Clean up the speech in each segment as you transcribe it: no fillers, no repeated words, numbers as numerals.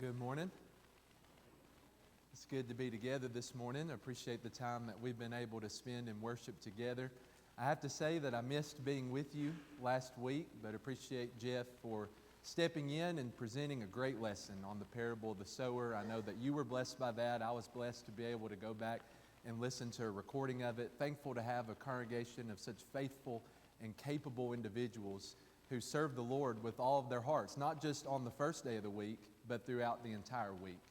Good morning. It's good to be together this morning. I appreciate the time that we've been able to spend in worship together. I have to say that I missed being with you last week, but appreciate Jeff for stepping in and presenting a great lesson on the parable of the sower. I know that you were blessed by that. I was blessed to be able to go back and listen to a recording of it. Thankful to have a congregation of such faithful and capable individuals who serve the Lord with all of their hearts, not just on the first day of the week, but throughout the entire week.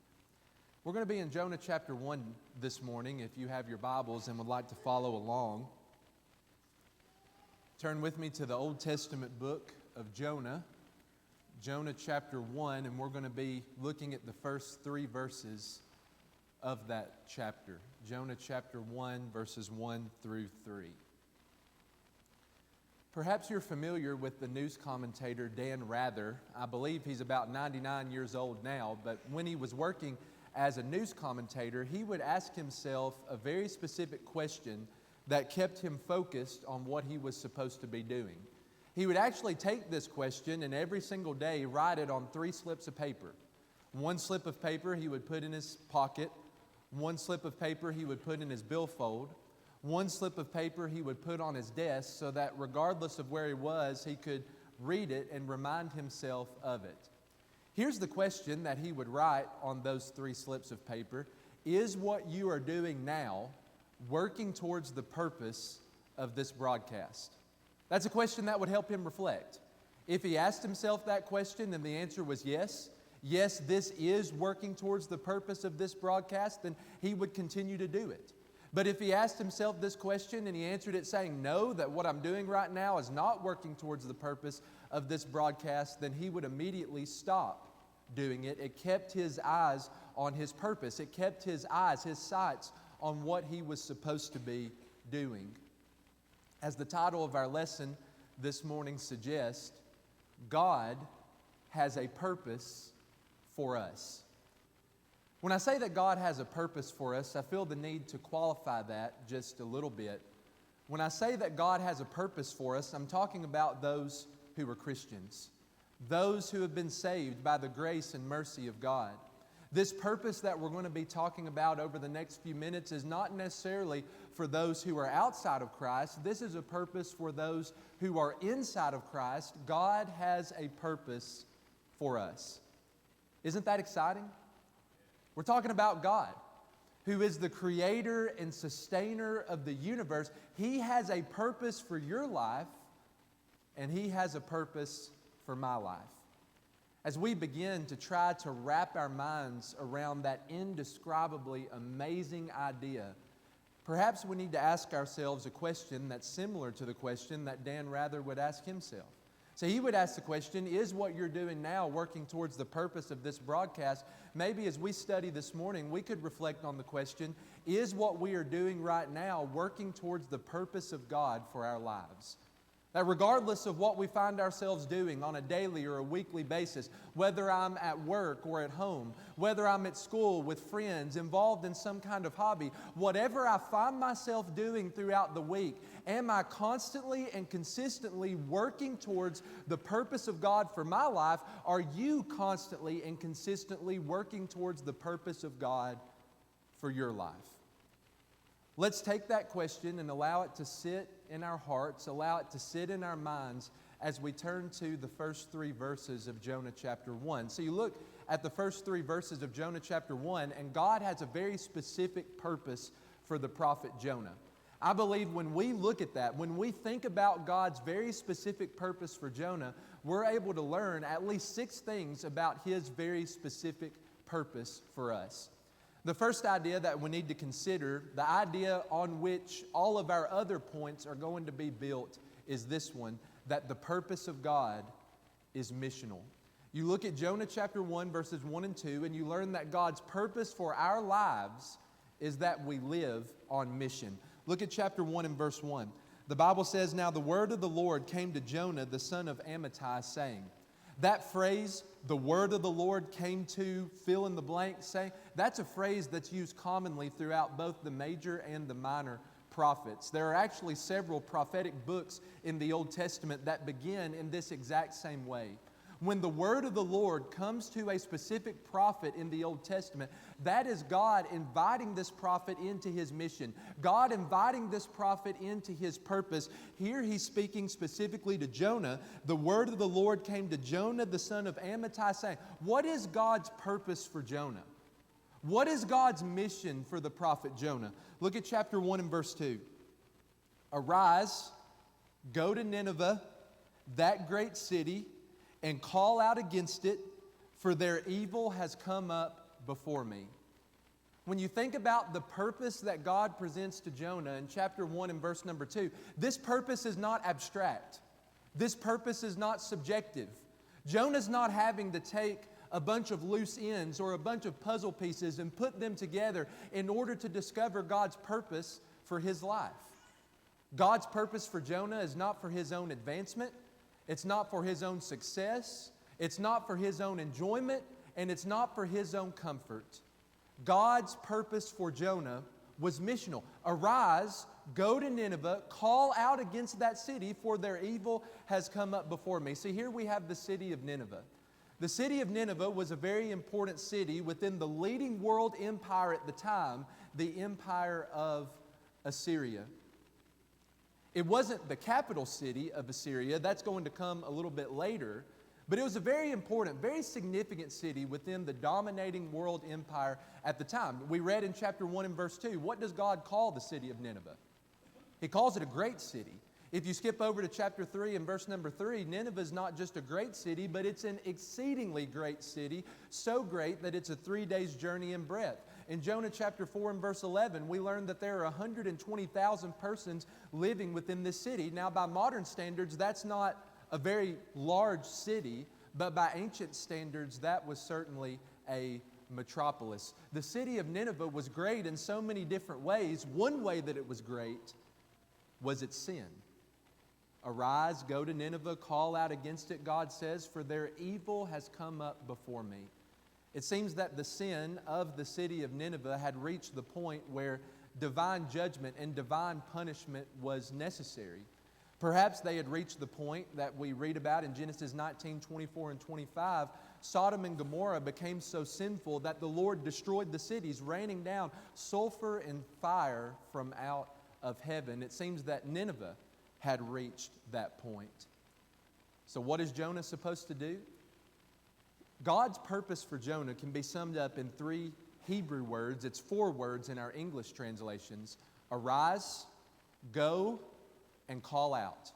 We're going to be in Jonah chapter 1 this morning. If you have your Bibles and would like to follow along, turn with me to the Old Testament book of Jonah, Jonah chapter 1, and we're going to be looking at the first 3 verses of that chapter. Jonah chapter 1, verses 1 through 3. Perhaps you're familiar with the news commentator Dan Rather. I believe he's about 99 years old now, but when he was working as a news commentator, he would ask himself a very specific question that kept him focused on what he was supposed to be doing. He would actually take this question and every single day write it on 3 slips of paper. 1 slip of paper he would put in his pocket, 1 slip of paper he would put in his billfold, 1 slip of paper he would put on his desk so that regardless of where he was, he could read it and remind himself of it. Here's the question that he would write on those 3 slips of paper. Is what you are doing now working towards the purpose of this broadcast? That's a question that would help him reflect. If he asked himself that question and the answer was yes, this is working towards the purpose of this broadcast, then he would continue to do it. But if he asked himself this question and he answered it saying no, that what I'm doing right now is not working towards the purpose of this broadcast, then he would immediately stop doing it. It kept his eyes on his purpose. It kept his eyes, his sights on what he was supposed to be doing. As the title of our lesson this morning suggests, God has a purpose for us. When I say that God has a purpose for us, I feel the need to qualify that just a little bit. When I say that God has a purpose for us, I'm talking about those who are Christians, those who have been saved by the grace and mercy of God. This purpose that we're going to be talking about over the next few minutes is not necessarily for those who are outside of Christ. This is a purpose for those who are inside of Christ. God has a purpose for us. Isn't that exciting? We're talking about God, who is the creator and sustainer of the universe. He has a purpose for your life, and He has a purpose for my life. As we begin to try to wrap our minds around that indescribably amazing idea, perhaps we need to ask ourselves a question that's similar to the question that Dan Rather would ask himself. So he would ask the question, is what you're doing now working towards the purpose of this broadcast? Maybe as we study this morning, we could reflect on the question, is what we are doing right now working towards the purpose of God for our lives? That regardless of what we find ourselves doing on a daily or a weekly basis, whether I'm at work or at home, whether I'm at school with friends, involved in some kind of hobby, whatever I find myself doing throughout the week, am I constantly and consistently working towards the purpose of God for my life? Are you constantly and consistently working towards the purpose of God for your life? Let's take that question and allow it to sit in our hearts, allow it to sit in our minds as we turn to the first 3 verses of Jonah chapter 1. So you look at the first 3 verses of Jonah chapter 1, and God has a very specific purpose for the prophet Jonah. I believe when we look at that, when we think about God's very specific purpose for Jonah, we're able to learn at least 6 things about His very specific purpose for us. The first idea that we need to consider, the idea on which all of our other points are going to be built, is this one, that the purpose of God is missional. You look at Jonah chapter 1, verses 1 and 2, and you learn that God's purpose for our lives is that we live on mission. Look at chapter 1 and verse 1. The Bible says, "Now the word of the Lord came to Jonah, the son of Amittai, saying," that phrase, "the word of the Lord came to," fill in the blank, saying, that's a phrase that's used commonly throughout both the major and the minor prophets. There are actually several prophetic books in the Old Testament that begin in this exact same way. When the word of the Lord comes to a specific prophet in the Old Testament, that is God inviting this prophet into his mission. God inviting this prophet into his purpose. Here he's speaking specifically to Jonah. The word of the Lord came to Jonah, the son of Amittai, saying, what is God's purpose for Jonah? What is God's mission for the prophet Jonah? Look at chapter 1 and verse 2. Arise, go to Nineveh, that great city, and call out against it, for their evil has come up before me. When you think about the purpose that God presents to Jonah in chapter 1 and verse number 2, this purpose is not abstract. This purpose is not subjective. Jonah's not having to take a bunch of loose ends or a bunch of puzzle pieces and put them together in order to discover God's purpose for his life. God's purpose for Jonah is not for his own advancement. It's not for his own success. It's not for his own enjoyment. And it's not for his own comfort. God's purpose for Jonah was missional. Arise, go to Nineveh, call out against that city, for their evil has come up before me. See, here we have the city of Nineveh. The city of Nineveh was a very important city within the leading world empire at the time, the empire of Assyria. It wasn't the capital city of Assyria. That's going to come a little bit later. But it was a very important, very significant city within the dominating world empire at the time. We read in chapter 1 and verse 2, what does God call the city of Nineveh? He calls it a great city. If you skip over to chapter 3 and verse number 3, Nineveh is not just a great city, but it's an exceedingly great city, so great that it's a 3 days journey in breadth. In Jonah chapter 4 and verse 11, we learn that there are 120,000 persons living within this city. Now, by modern standards, that's not a very large city, but by ancient standards, that was certainly a metropolis. The city of Nineveh was great in so many different ways. One way that it was great was its sin. Arise, go to Nineveh, call out against it, God says, for their evil has come up before me. It seems that the sin of the city of Nineveh had reached the point where divine judgment and divine punishment was necessary. Perhaps they had reached the point that we read about in Genesis 19, 24 and 25. Sodom and Gomorrah became so sinful that the Lord destroyed the cities, raining down sulfur and fire from out of heaven. It seems that Nineveh had reached that point. So what is Jonah supposed to do? God's purpose for Jonah can be summed up in 3 Hebrew words. It's 4 words in our English translations. Arise, go, and call out.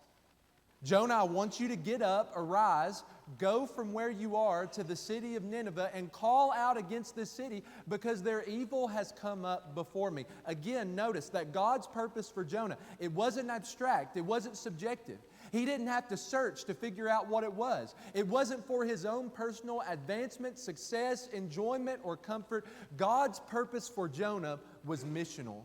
Jonah, I want you to get up, arise, go from where you are to the city of Nineveh and call out against this city because their evil has come up before me. Again, notice that God's purpose for Jonah, it wasn't abstract, it wasn't subjective. He didn't have to search to figure out what it was. It wasn't for his own personal advancement, success, enjoyment, or comfort. God's purpose for Jonah was missional.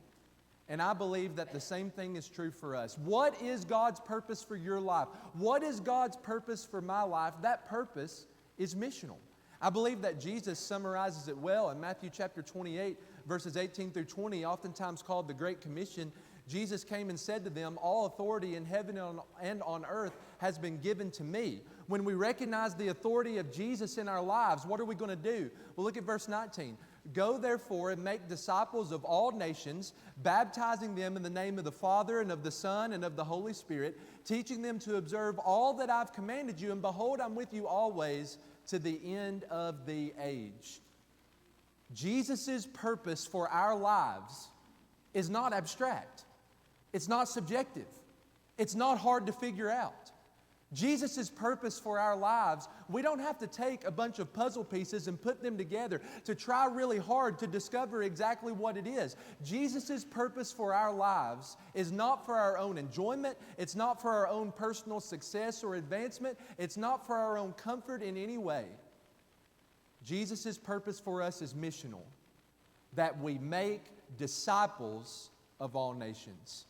And I believe that the same thing is true for us. What is God's purpose for your life? What is God's purpose for my life? That purpose is missional. I believe that Jesus summarizes it well in Matthew chapter 28, verses 18 through 20, oftentimes called the Great Commission. Jesus came and said to them, all authority in heaven and on earth has been given to me. When we recognize the authority of Jesus in our lives, what are we going to do? Well, look at verse 19. Go therefore and make disciples of all nations, baptizing them in the name of the Father and of the Son and of the Holy Spirit, teaching them to observe all that I've commanded you, and behold, I'm with you always to the end of the age. Jesus' purpose for our lives is not abstract. It's not subjective. It's not hard to figure out. Jesus' purpose for our lives, we don't have to take a bunch of puzzle pieces and put them together to try really hard to discover exactly what it is. Jesus' purpose for our lives is not for our own enjoyment. It's not for our own personal success or advancement. It's not for our own comfort in any way. Jesus' purpose for us is missional, that we make disciples of all nations.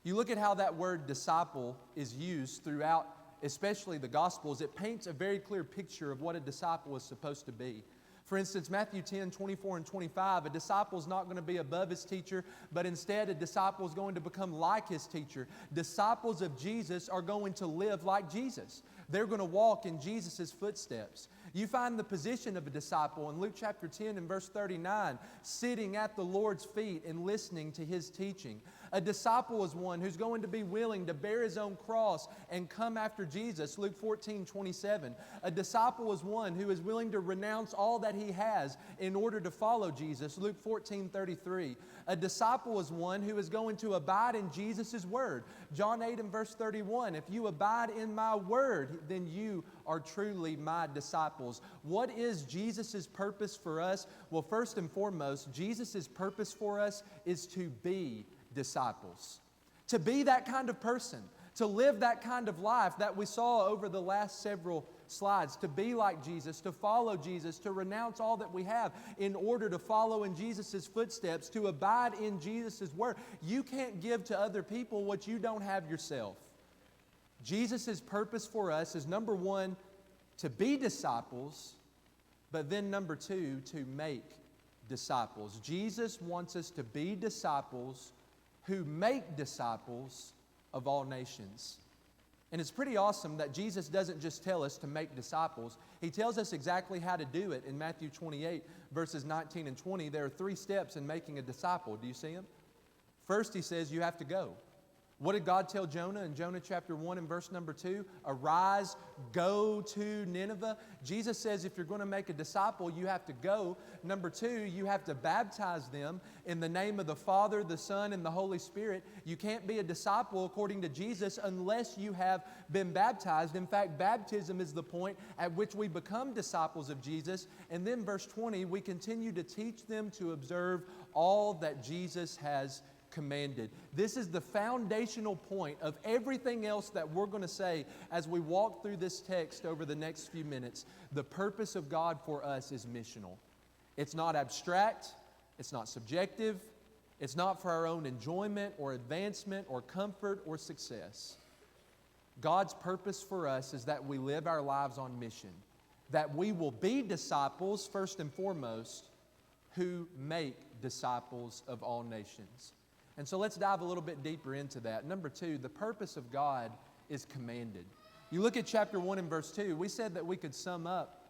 You look at how that word disciple is used throughout, especially the Gospels. It paints a very clear picture of what a disciple is supposed to be. For instance, Matthew 10, 24 and 25, a disciple is not going to be above his teacher, but instead a disciple is going to become like his teacher. Disciples of Jesus are going to live like Jesus. They're going to walk in Jesus' footsteps. You find the position of a disciple in Luke chapter 10 and verse 39, sitting at the Lord's feet and listening to His teaching. A disciple is one who's going to be willing to bear his own cross and come after Jesus, Luke 14, 27. A disciple is one who is willing to renounce all that he has in order to follow Jesus, Luke 14, 33. A disciple is one who is going to abide in Jesus' word. John 8 and verse 31, if you abide in my word, then you are truly my disciples. What is Jesus' purpose for us? Well, first and foremost, Jesus' purpose for us is to be disciples. To be that kind of person. To live that kind of life that we saw over the last several slides. To be like Jesus, to follow Jesus, to renounce all that we have in order to follow in Jesus' footsteps, to abide in Jesus' word. You can't give to other people what you don't have yourself. Jesus' purpose for us is, number one, to be disciples, but then number two, to make disciples. Jesus wants us to be disciples who make disciples of all nations. And it's pretty awesome that Jesus doesn't just tell us to make disciples. He tells us exactly how to do it in Matthew 28, verses 19 and 20. There are 3 steps in making a disciple. Do you see them? First, He says you have to go. What did God tell Jonah in Jonah chapter 1 and verse number 2? Arise, go to Nineveh. Jesus says if you're going to make a disciple, you have to go. Number 2, you have to baptize them in the name of the Father, the Son, and the Holy Spirit. You can't be a disciple according to Jesus unless you have been baptized. In fact, baptism is the point at which we become disciples of Jesus. And then verse 20, we continue to teach them to observe all that Jesus has commanded. This is the foundational point of everything else that we're going to say as we walk through this text over the next few minutes. The purpose of God for us is missional. It's not abstract. It's not subjective. It's not for our own enjoyment or advancement or comfort or success. God's purpose for us is that we live our lives on mission. That we will be disciples, first and foremost, who make disciples of all nations. And so let's dive a little bit deeper into that. Number 2, the purpose of God is commanded. You look at chapter 1 and verse 2, we said that we could sum up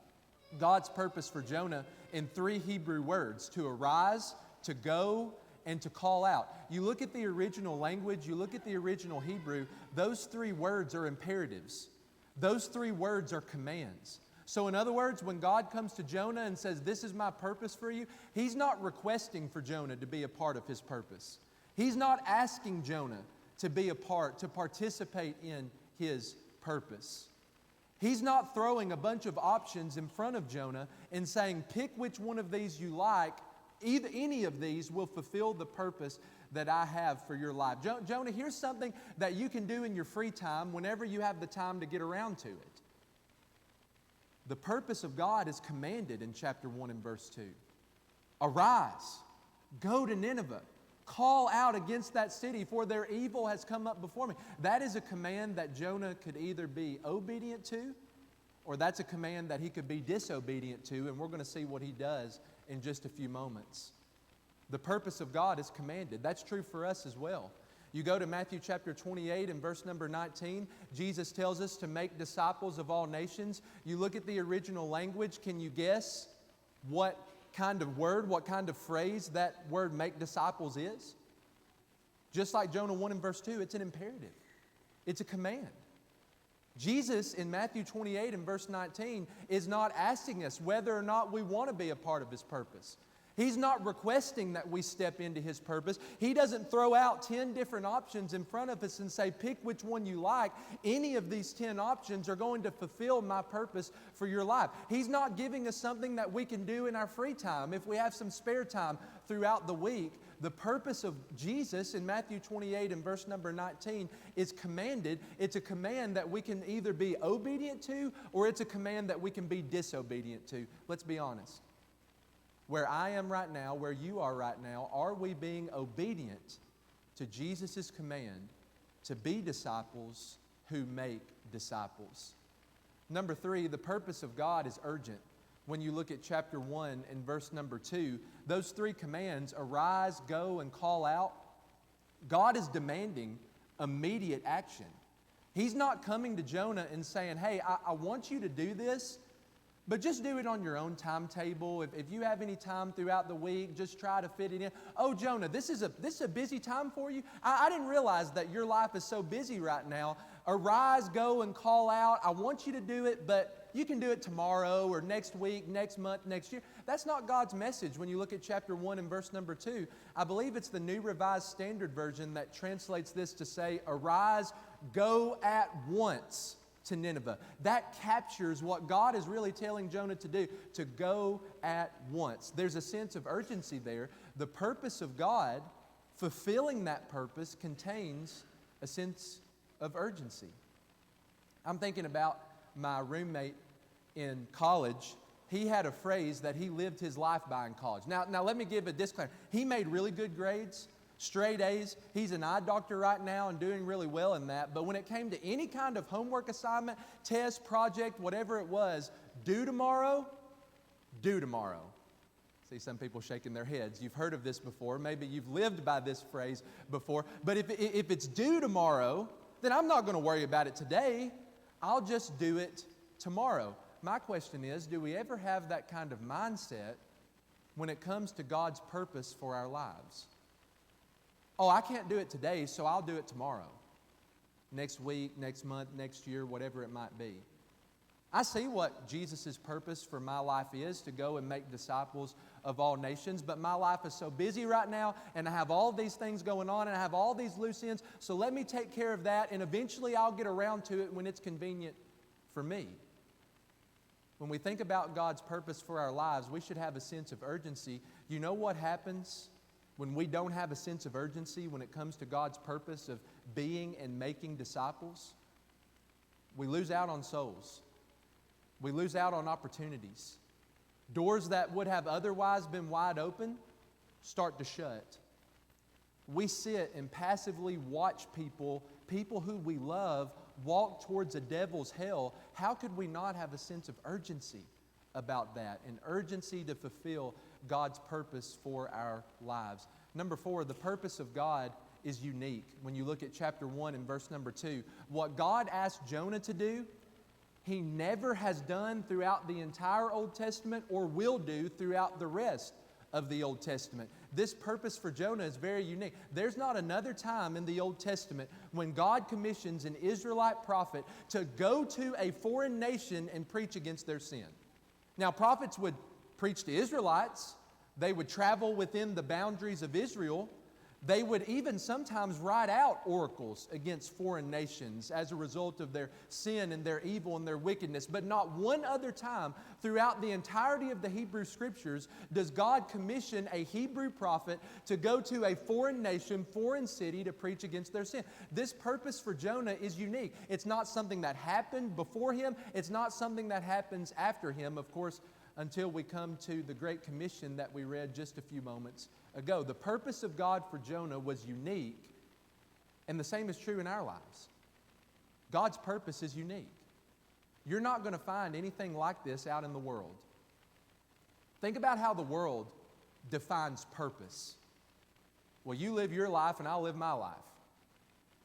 God's purpose for Jonah in 3 Hebrew words: to arise, to go, and to call out. You look at the original language, you look at the original Hebrew, those 3 words are imperatives. Those 3 words are commands. So in other words, when God comes to Jonah and says, this is my purpose for you, He's not requesting for Jonah to be a part of His purpose. He's not asking Jonah to be a part, to participate in His purpose. He's not throwing a bunch of options in front of Jonah and saying, pick which one of these you like. Either any of these will fulfill the purpose that I have for your life. Jonah, here's something that you can do in your free time whenever you have the time to get around to it. The purpose of God is commanded in chapter 1 and verse 2. Arise, go to Nineveh. Call out against that city, for their evil has come up before me. That is a command that Jonah could either be obedient to, or that's a command that he could be disobedient to, and we're going to see what he does in just a few moments. The purpose of God is commanded. That's true for us as well. You go to Matthew chapter 28 and verse number 19, Jesus tells us to make disciples of all nations. You look at the original language, can you guess what kind of word, what kind of phrase that word make disciples is? Just like Jonah 1 and verse 2, it's an imperative. It's a command. Jesus in Matthew 28 and verse 19 is not asking us whether or not we want to be a part of His purpose. He's not requesting that we step into His purpose. He doesn't throw out 10 different options in front of us and say, pick which one you like. Any of these 10 options are going to fulfill my purpose for your life. He's not giving us something that we can do in our free time if we have some spare time throughout the week. The purpose of Jesus in Matthew 28 and verse number 19 is commanded. It's a command that we can either be obedient to, or it's a command that we can be disobedient to. Let's be honest. Where I am right now, where you are right now, are we being obedient to Jesus' command to be disciples who make disciples? Number 3, the purpose of God is urgent. when you look at chapter 1 and verse number 2, those three commands, arise, go, and call out, God is demanding immediate action. He's not coming to Jonah and saying, hey, I want you to do this, but just do it on your own timetable. If you have any time throughout the week, just try to fit it in. Oh, Jonah, this is a busy time for you? I didn't realize that your life is so busy right now. Arise, go, and call out. I want you to do it, but you can do it tomorrow or next week, next month, next year. That's not God's message when you look at chapter 1 and verse number 2. I believe it's the New Revised Standard Version that translates this to say, arise, go at once to Nineveh. That captures what God is really telling Jonah to do, to go at once. There's a sense of urgency there. The purpose of God, fulfilling that purpose, contains a sense of urgency. I'm thinking about my roommate in college. He had a phrase that he lived his life by in college. Now let me give a disclaimer. He made really good grades, straight A's. He's an eye doctor right now and doing really well in that. But when it came to any kind of homework assignment, test, project, whatever it was, due tomorrow, due tomorrow. See some people shaking their heads. You've heard of this before. Maybe you've lived by this phrase before. But if it's due tomorrow, then I'm not going to worry about it today. I'll just do it tomorrow. My question is, do we ever have that kind of mindset when it comes to God's purpose for our lives? Oh, I can't do it today, so I'll do it tomorrow. Next week, next month, next year, whatever it might be. I see what Jesus' purpose for my life is, to go and make disciples of all nations, but my life is so busy right now, and I have all these things going on, and I have all these loose ends, so let me take care of that, and eventually I'll get around to it when it's convenient for me. When we think about God's purpose for our lives, we should have a sense of urgency. You know what happens when we don't have a sense of urgency when it comes to God's purpose of being and making disciples? We lose out on souls. We lose out on opportunities. Doors that would have otherwise been wide open start to shut. We sit and passively watch people who we love, walk towards a devil's hell. How could we not have a sense of urgency about that? An urgency to fulfill God's purpose for our lives. Number 4, the purpose of God is unique. When you look at chapter 1 and verse number 2, what God asked Jonah to do, He never has done throughout the entire Old Testament or will do throughout the rest of the Old Testament. This purpose for Jonah is very unique. There's not another time in the Old Testament when God commissions an Israelite prophet to go to a foreign nation and preach against their sin. Now, prophets would preach to Israelites. They would travel within the boundaries of Israel. They would even sometimes write out oracles against foreign nations as a result of their sin and their evil and their wickedness. But not one other time throughout the entirety of the Hebrew Scriptures does God commission a Hebrew prophet to go to a foreign nation, foreign city to preach against their sin. This purpose for Jonah is unique. It's not something that happened before him. It's not something that happens after him, of course, until we come to the Great Commission that we read just a few moments ago. The purpose of God for Jonah was unique, and the same is true in our lives. God's purpose is unique. You're not going to find anything like this out in the world. Think about how the world defines purpose. Well, you live your life and I'll live my life.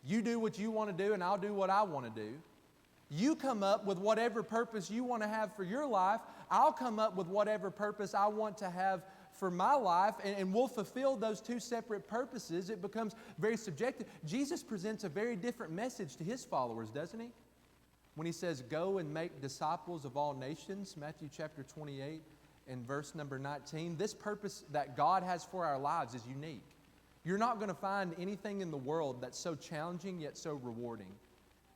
You do what you want to do and I'll do what I want to do. You come up with whatever purpose you want to have for your life. I'll come up with whatever purpose I want to have for my life, and we'll fulfill those two separate purposes. It becomes very subjective. Jesus presents a very different message to His followers, doesn't He? When He says, go and make disciples of all nations, Matthew chapter 28 and verse number 19, this purpose that God has for our lives is unique. You're not going to find anything in the world that's so challenging yet so rewarding.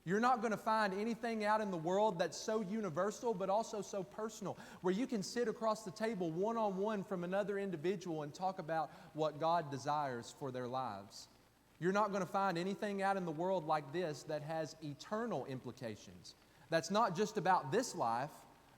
You're not going to find anything out in the world that's so universal but also so personal, where you can sit across the table one-on-one from another individual and talk about what God desires for their lives. You're not going to find anything out in the world like this that has eternal implications. That's not just about this life,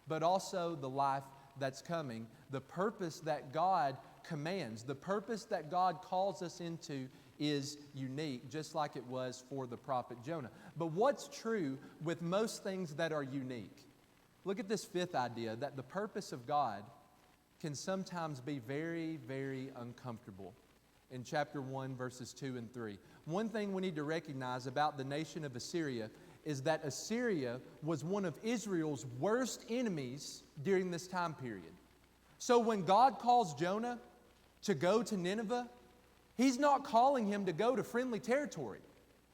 but also the life that's coming. The purpose that God commands, the purpose that God calls us into is unique, just like it was for the prophet Jonah. But what's true with most things that are unique? Look at this fifth idea, that the purpose of God can sometimes be very, very uncomfortable. In chapter 1, verses 2 and 3. One thing we need to recognize about the nation of Assyria is that Assyria was one of Israel's worst enemies during this time period. So when God calls Jonah to go to Nineveh, He's not calling him to go to friendly territory.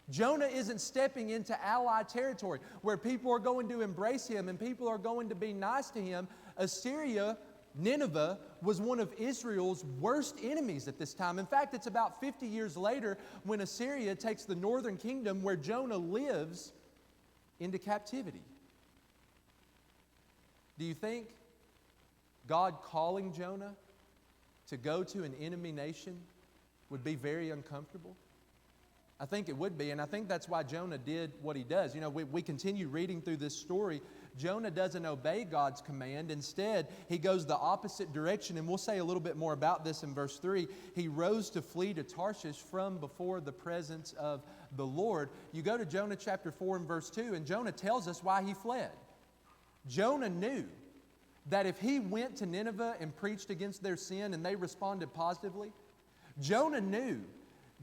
Jonah isn't stepping into allied territory where people are going to embrace him and people are going to be nice to him. Assyria, Nineveh, was one of Israel's worst enemies at this time. In fact, it's about 50 years later when Assyria takes the northern kingdom where Jonah lives into captivity. Do you think God calling Jonah to go to an enemy nation would be very uncomfortable? I think it would be, and I think that's why Jonah did what he does. You know, we continue reading through this story. Jonah doesn't obey God's command. Instead, he goes the opposite direction, and we'll say a little bit more about this in verse 3. He rose to flee to Tarshish from before the presence of the Lord. You go to Jonah chapter 4 and verse 2, and Jonah tells us why he fled. Jonah knew that if he went to Nineveh and preached against their sin and they responded positively, Jonah knew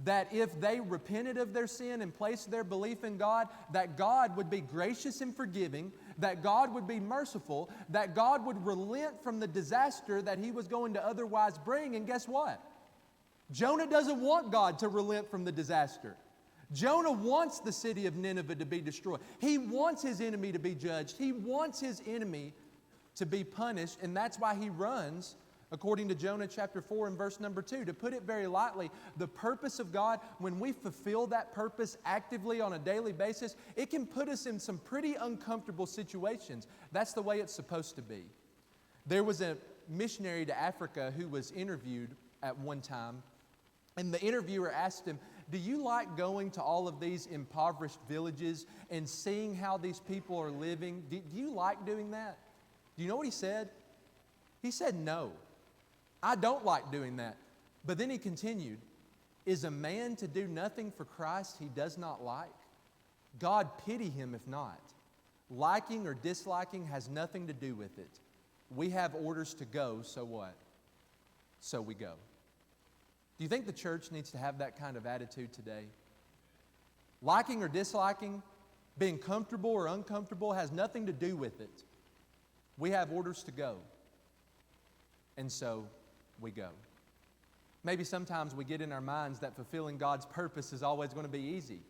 that if they repented of their sin and placed their belief in God, that God would be gracious and forgiving, that God would be merciful, that God would relent from the disaster that He was going to otherwise bring. And guess what? Jonah doesn't want God to relent from the disaster. Jonah wants the city of Nineveh to be destroyed. He wants his enemy to be judged. He wants his enemy to be punished, and that's why he runs. According to Jonah chapter 4 and verse number 2, to put it very lightly, the purpose of God, when we fulfill that purpose actively on a daily basis, it can put us in some pretty uncomfortable situations. That's the way it's supposed to be. There was a missionary to Africa who was interviewed at one time, and the interviewer asked him, "Do you like going to all of these impoverished villages and seeing how these people are living? Do you like doing that?" Do you know what he said? He said, "No. I don't like doing that." But then he continued, "Is a man to do nothing for Christ he does not like? God pity him if not. Liking or disliking has nothing to do with it. We have orders to go, so what? So we go." Do you think the church needs to have that kind of attitude today? Liking or disliking, being comfortable or uncomfortable has nothing to do with it. We have orders to go, and so we go. Maybe sometimes we get in our minds that fulfilling God's purpose is always going to be easy.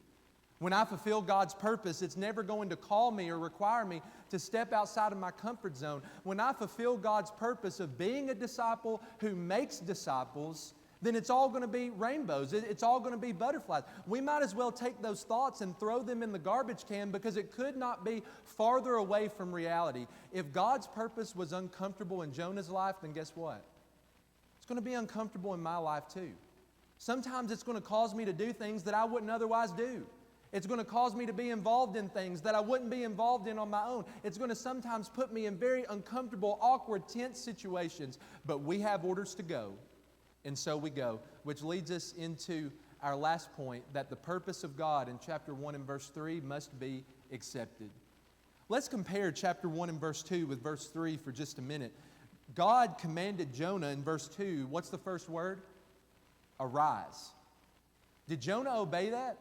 When I fulfill God's purpose, it's never going to call me or require me to step outside of my comfort zone. When I fulfill God's purpose of being a disciple who makes disciples, then it's all going to be rainbows. It's all going to be butterflies. We might as well take those thoughts and throw them in the garbage can because it could not be farther away from reality. If God's purpose was uncomfortable in Jonah's life, then guess what? It's going to be uncomfortable in my life too. Sometimes it's going to cause me to do things that I wouldn't otherwise do. It's going to cause me to be involved in things that I wouldn't be involved in on my own. It's going to sometimes put me in very uncomfortable, awkward, tense situations. But we have orders to go. And so we go, which leads us into our last point, that the purpose of God in chapter 1 and verse 3 must be accepted. Let's compare chapter 1 and verse 2 with verse 3 for just a minute. God commanded Jonah in verse 2, what's the first word? Arise. Did Jonah obey that?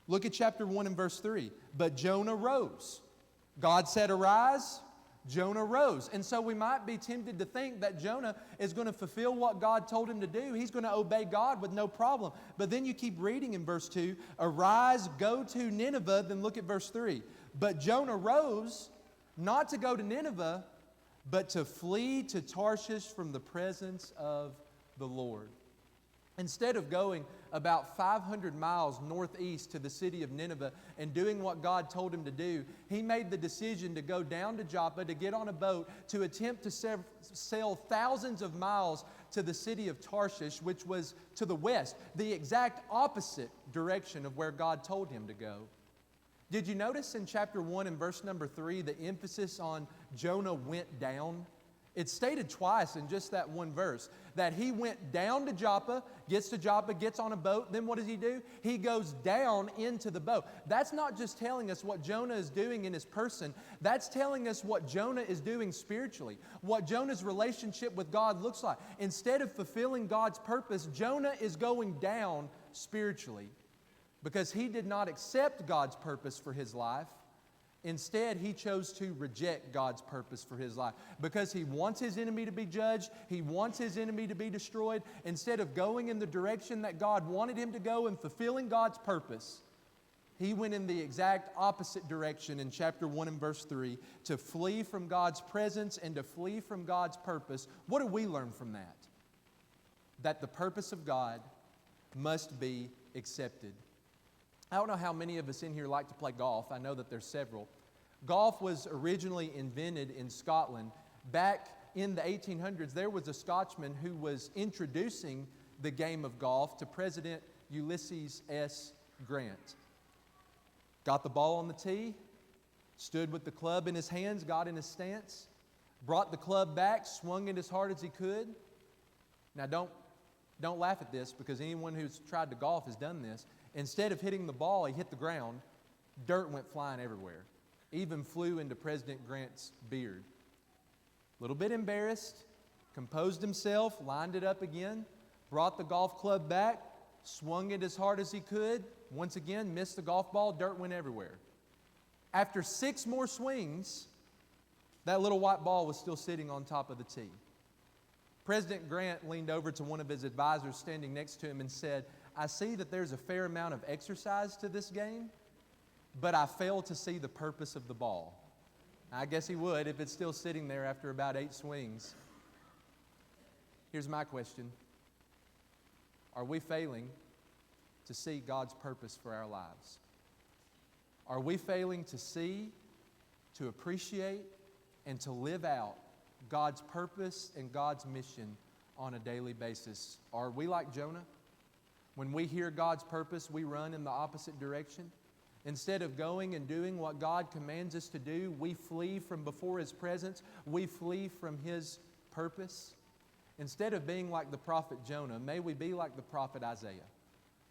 Look at chapter 1 and verse 3. But Jonah rose. God said, arise. Jonah rose. And so we might be tempted to think that Jonah is going to fulfill what God told him to do. He's going to obey God with no problem. But then you keep reading in verse 2, arise, go to Nineveh. Then look at verse 3. But Jonah rose not to go to Nineveh, but to flee to Tarshish from the presence of the Lord. Instead of going about 500 miles northeast to the city of Nineveh and doing what God told him to do, he made the decision to go down to Joppa, to get on a boat, to attempt to sail thousands of miles to the city of Tarshish, which was to the west, the exact opposite direction of where God told him to go. Did you notice in chapter 1 and verse number 3 the emphasis on Jonah went down? It's stated twice in just that one verse that he went down to Joppa, gets on a boat. Then what does he do? He goes down into the boat. That's not just telling us what Jonah is doing in his person. That's telling us what Jonah is doing spiritually, what Jonah's relationship with God looks like. Instead of fulfilling God's purpose, Jonah is going down spiritually because he did not accept God's purpose for his life. Instead, he chose to reject God's purpose for his life because he wants his enemy to be judged. He wants his enemy to be destroyed. Instead of going in the direction that God wanted him to go and fulfilling God's purpose, he went in the exact opposite direction in chapter 1 and verse 3 to flee from God's presence and to flee from God's purpose. What do we learn from that? That the purpose of God must be accepted. I don't know how many of us in here like to play golf. I know that there's several. Golf was originally invented in Scotland. Back in the 1800s, there was a Scotchman who was introducing the game of golf to President Ulysses S. Grant. Got the ball on the tee, stood with the club in his hands, got in his stance, brought the club back, swung it as hard as he could. Now don't laugh at this because anyone who's tried to golf has done this. Instead of hitting the ball, he hit the ground. Dirt went flying everywhere. Even flew into President Grant's beard. A little bit embarrassed, composed himself, lined it up again, brought the golf club back, swung it as hard as he could. Once again, missed the golf ball, dirt went everywhere. After 6 more swings, that little white ball was still sitting on top of the tee. President Grant leaned over to one of his advisors standing next to him and said, I see that there's a fair amount of exercise to this game, but I fail to see the purpose of the ball. I guess he would if it's still sitting there after about 8 swings. Here's my question. Are we failing to see God's purpose for our lives? Are we failing to see, to appreciate, and to live out God's purpose and God's mission on a daily basis? Are we like Jonah? When we hear God's purpose, we run in the opposite direction. Instead of going and doing what God commands us to do, we flee from before His presence. We flee from His purpose. Instead of being like the prophet Jonah, may we be like the prophet Isaiah.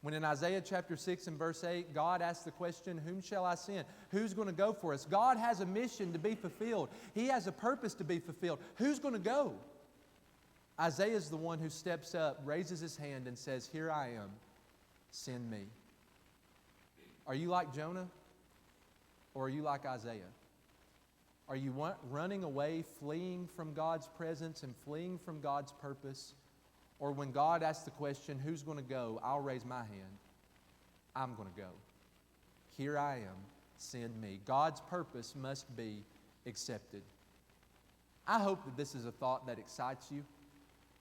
When in Isaiah chapter 6 and verse 8, God asks the question, whom shall I send? Who's going to go for us? God has a mission to be fulfilled. He has a purpose to be fulfilled. Who's going to go? Isaiah is the one who steps up, raises his hand, and says, here I am, send me. Are you like Jonah? Or are you like Isaiah? Are you running away, fleeing from God's presence and fleeing from God's purpose? Or when God asks the question, who's going to go? I'll raise my hand. I'm going to go. Here I am, send me. God's purpose must be accepted. I hope that this is a thought that excites you.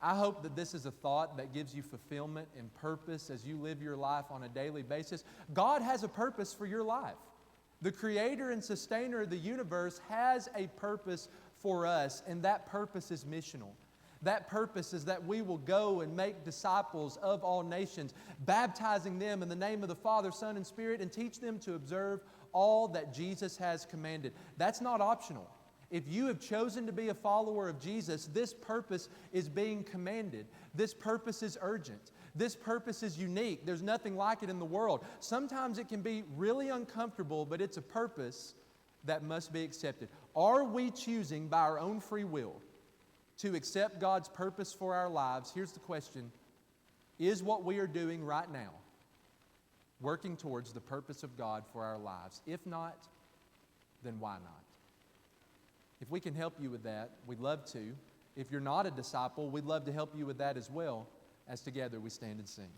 I hope that this is a thought that gives you fulfillment and purpose as you live your life on a daily basis. God has a purpose for your life. The creator and sustainer of the universe has a purpose for us, and that purpose is missional. That purpose is that we will go and make disciples of all nations, baptizing them in the name of the Father, Son, and Spirit, and teach them to observe all that Jesus has commanded. That's not optional. If you have chosen to be a follower of Jesus, this purpose is being commanded. This purpose is urgent. This purpose is unique. There's nothing like it in the world. Sometimes it can be really uncomfortable, but it's a purpose that must be accepted. Are we choosing by our own free will to accept God's purpose for our lives? Here's the question. Is what we are doing right now working towards the purpose of God for our lives? If not, then why not? If we can help you with that, we'd love to. If you're not a disciple, we'd love to help you with that as well, as together we stand and sing.